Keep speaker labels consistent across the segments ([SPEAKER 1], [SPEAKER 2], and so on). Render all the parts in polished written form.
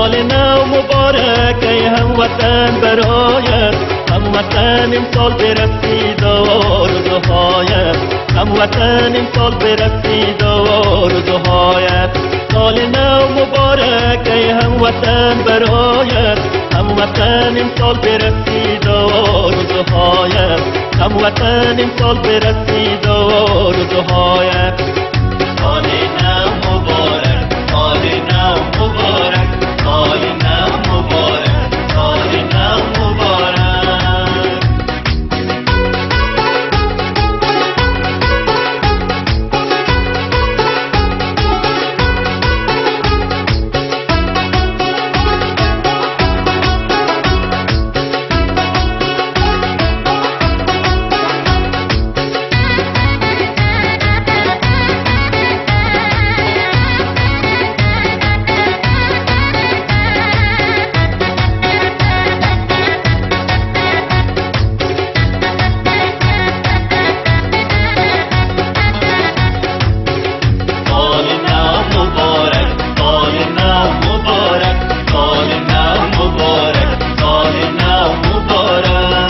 [SPEAKER 1] سال نو مبارک ای هموطن برایت، هموطن امسال برسید آرزوهایت، هموطن امسال برسید آرزوهایت. سال نو مبارک ای هموطن برایت، هموطن امسال برسید آرزوهایت، هموطن امسال برسید آرزوهایت. سال نو مبارک، سال نو مبارک، سال نو مبارک، سال نو مبارک.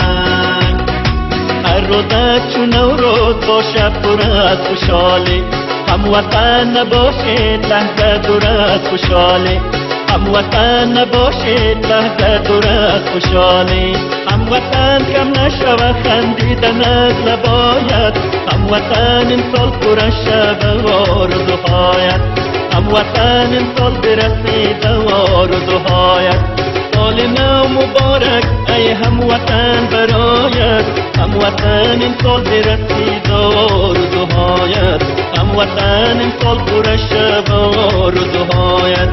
[SPEAKER 1] چون نوروز باشه پر از خوشحالی، هموطن نباشید لحظه دور از خوشحالی، هموطن نباشید لحظه دور از خوشحالی. هموطن کم نشوه خندیدن از لبایت، هموطن امسال پر شوه آرزوهایت، هموطن امسال برسید آرزوهایت. سال نو مبارک ای هموطن برایت، هموطن امسال برسید آرزوهایت، هموطن امسال پر شوه آرزوهایت.